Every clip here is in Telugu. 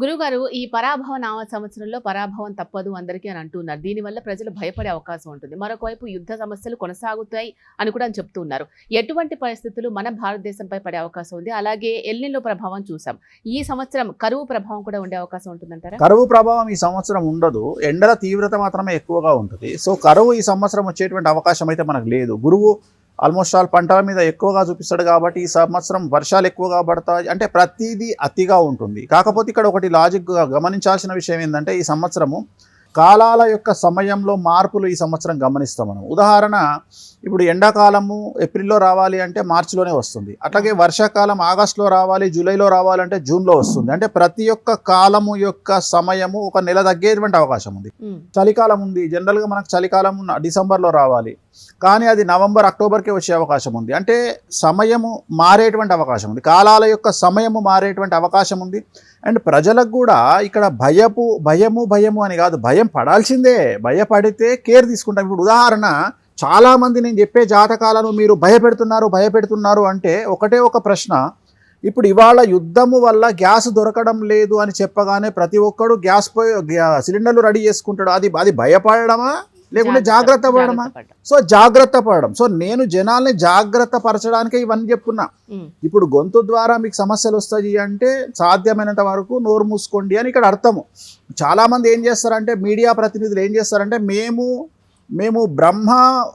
గురుగారు ఈ పరాభవ నామ సంవత్సరంలో పరాభవం తప్పదు అందరికీ అని అంటున్నారు. దీనివల్ల ప్రజలు భయపడే అవకాశం ఉంటుంది. మరొక వైపు యుద్ధ సమస్యలు కొనసాగుతాయి అని కూడా చెప్తున్నారు. ఎటువంటి పరిస్థితులు మన భారతదేశంపై పడే అవకాశం ఉంది? అలాగే ఎల్‌నినో ప్రభావం చూసాం. ఈ సంవత్సరం కరువు ప్రభావం కూడా ఉండే అవకాశం ఉంటుందంటారా? కరువు ప్రభావం ఈ సంవత్సరం ఉండదు. ఎండల తీవ్రత మాత్రమే ఎక్కువగా ఉంటుంది. సో కరువు ఈ సంవత్సరం వచ్చేటువంటి అవకాశం అయితే మనకు లేదు. గురువు ఆల్మోస్ట్ ఆల్ పంటల మీద ఎక్కువగా చూపిస్తాడు కాబట్టి ఈ సంవత్సరం వర్షాలు ఎక్కువగా పడతాయి. అంటే ప్రతిదీ అతిగా ఉంటుంది. కాకపోతే ఇక్కడ ఒకటి లాజిక్గా గమనించాల్సిన విషయం ఏంటంటే ఈ సంవత్సరము కాలాల యొక్క సమయంలో మార్పులు ఈ సంవత్సరం గమనిస్తాం మనం. ఉదాహరణ, ఇప్పుడు ఎండాకాలము ఏప్రిల్లో రావాలి అంటే మార్చిలోనే వస్తుంది. అట్లాగే వర్షాకాలం ఆగస్టులో రావాలి, జూలైలో రావాలంటే జూన్లో వస్తుంది. అంటే ప్రతి ఒక్క కాలము యొక్క సమయము ఒక నెల తగ్గేటువంటి అవకాశం ఉంది. చలికాలం ఉంది, జనరల్గా మనకు చలికాలం డిసెంబర్లో రావాలి, కానీ అది నవంబర్ అక్టోబర్కే వచ్చే అవకాశం ఉంది. అంటే సమయము మారేటువంటి అవకాశం ఉంది, కాలాల యొక్క సమయము మారేటువంటి అవకాశం ఉంది. అండ్ ప్రజలకు కూడా ఇక్కడ భయము అని కాదు, భయం పడాల్సిందే. భయపడితే కేర్ తీసుకుంటాం. ఇప్పుడు ఉదాహరణ, చాలామంది నేను చెప్పే జాతకాలను మీరు భయపెడుతున్నారు అంటే ఒకటే ఒక ప్రశ్న. ఇప్పుడు ఇవాళ యుద్ధము వల్ల గ్యాస్ దొరకడం లేదు అని చెప్పగానే ప్రతి ఒక్కడు సిలిండర్లు రెడీ చేసుకుంటాడు. అది భయపడడమా లేకుంటే జాగ్రత్త పడడమా? సో జాగ్రత్త పడడం. సో నేను జనాల్ని జాగ్రత్త పరచడానికే ఇవన్నీ చెప్పుకున్నా. ఇప్పుడు గొంతు ద్వారా మీకు సమస్యలు వస్తాయి అంటే సాధ్యమైనంత వరకు నోరు మూసుకోండి అని ఇక్కడ అర్థము. చాలామంది ఏం చేస్తారంటే, మీడియా ప్రతినిధులు ఏం చేస్తారంటే, మేము బ్రహ్మ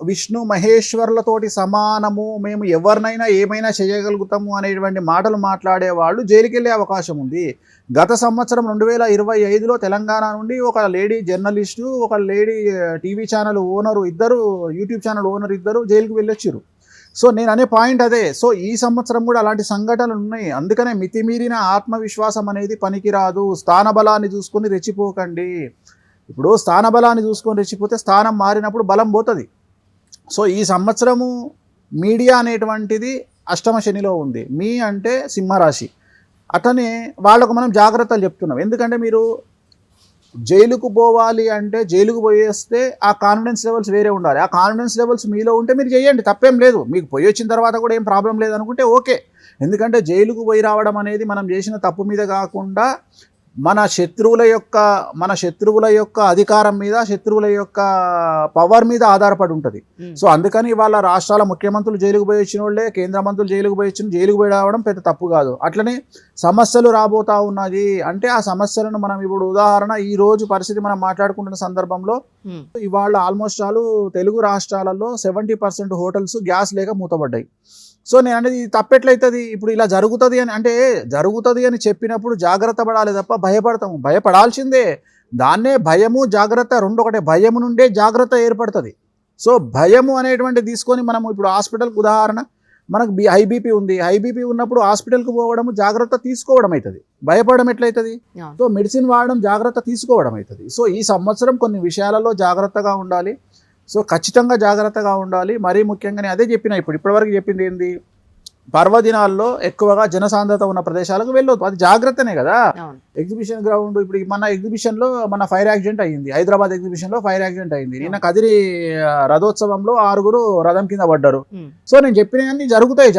విష్ణు మహేశ్వరులతోటి సమానము, మేము ఎవరినైనా ఏమైనా చేయగలుగుతాము అనేటువంటి మాటలు మాట్లాడే వాళ్ళు జైలుకి వెళ్ళే అవకాశం ఉంది. గత సంవత్సరం 2025లో తెలంగాణ నుండి ఒక లేడీ జర్నలిస్టు, ఒక lady TV channel owner, YouTube channel owner ఇద్దరు జైలుకి వెళ్ళొచ్చారు. సో నేను అనే పాయింట్ అదే. సో ఈ సంవత్సరం కూడా అలాంటి సంఘటనలు ఉన్నాయి. అందుకనే మితిమీరిన ఆత్మవిశ్వాసం అనేది పనికిరాదు. స్థానబలాన్ని చూసుకొని రెచ్చిపోకండి. ఇప్పుడు స్థానబలాన్ని చూసుకొని రెచ్చిపోతే స్థానం మారినప్పుడు బలం పోతుంది. సో ఈ సంవత్సరము మీడియా అనేటువంటిది అష్టమ శనిలో ఉంది. మీ అంటే సింహరాశి. అట్లనే వాళ్ళకు మనం జాగ్రత్తలు చెప్తున్నాం. ఎందుకంటే మీరు జైలుకు పోవాలి అంటే జైలుకు పోయేస్తే ఆ కాన్ఫిడెన్స్ లెవెల్స్ వేరే ఉండాలి. ఆ కాన్ఫిడెన్స్ లెవెల్స్ మీలో ఉంటే మీరు చేయండి, తప్పేం లేదు. మీకు పోయి వచ్చిన తర్వాత కూడా ఏం ప్రాబ్లం లేదు అనుకుంటే ఓకే. ఎందుకంటే జైలుకు పోయి రావడం అనేది మనం చేసిన తప్పు మీద కాకుండా మన శత్రువుల యొక్క అధికారం మీద, శత్రువుల యొక్క పవర్ మీద ఆధారపడి ఉంటుంది. సో అందుకని వాళ్ళ రాష్ట్రాల ముఖ్యమంత్రులు జైలుకు పోయి వచ్చిన వాళ్ళే, కేంద్ర మంత్రులు జైలుకు పోయి రావడం పెద్ద తప్పు కాదు. అట్లనే సమస్యలు రాబోతా ఉన్నది అంటే ఆ సమస్యలను మనం ఇప్పుడు ఉదాహరణ, ఈ రోజు పరిస్థితి మనం మాట్లాడుకుంటున్న సందర్భంలో ఇవాళ ఆల్మోస్ట్ తెలుగు రాష్ట్రాలలో 70% హోటల్స్ గ్యాస్ లేక మూతపడ్డాయి. సో నేను అనేది తప్పెట్లయితుంది. ఇప్పుడు ఇలా జరుగుతుంది అని చెప్పినప్పుడు జాగ్రత్త పడాలి తప్ప భయపడాల్సిందే. దాన్నే భయము జాగ్రత్త రెండు ఒకటే. భయము నుండే జాగ్రత్త ఏర్పడుతుంది. సో భయము అనేటువంటి తీసుకొని మనము ఇప్పుడు హాస్పిటల్కి ఉదాహరణ, మనకు హై బీపీ ఉంది, హై బీపీ ఉన్నప్పుడు హాస్పిటల్కి పోవడము జాగ్రత్త తీసుకోవడం అవుతుంది. భయపడడం ఎట్లయితుంది? సో మెడిసిన్ వాడడం జాగ్రత్త తీసుకోవడం అవుతుంది. సో ఈ సంవత్సరం కొన్ని విషయాలలో జాగ్రత్తగా ఉండాలి. సో ఖచ్చితంగా జాగ్రత్తగా ఉండాలి. మరీ ముఖ్యంగానే అదే చెప్పిన, ఇప్పటివరకు చెప్పింది ఏంది, పర్వదినాల్లో ఎక్కువగా జనసాంద్రత ఉన్న ప్రదేశాలకు వెళ్ళొద్దు. అది జాగ్రత్తనే కదా. ఎగ్జిబిషన్ గ్రౌండ్, ఇప్పుడు మన ఎగ్జిబిషన్లో ఫైర్ యాక్సిడెంట్ అయింది. హైదరాబాద్ ఎగ్జిబిషన్లో ఫైర్ యాక్సిడెంట్ అయింది. నిన్న కదిరి రథోత్సవంలో 6 రథం కింద పడ్డారు. సో నేను చెప్పినవన్నీ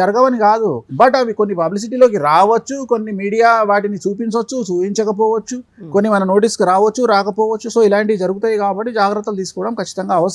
జరగవని కాదు, బట్ అవి కొన్ని పబ్లిసిటీలోకి రావచ్చు, కొన్ని మీడియా వాటిని చూపించకపోవచ్చు, కొన్ని మన నోటీస్కి రావచ్చు, రాకపోవచ్చు. సో ఇలాంటివి జరుగుతాయి కాబట్టి జాగ్రత్తలు తీసుకోవడం ఖచ్చితంగా అవసరం.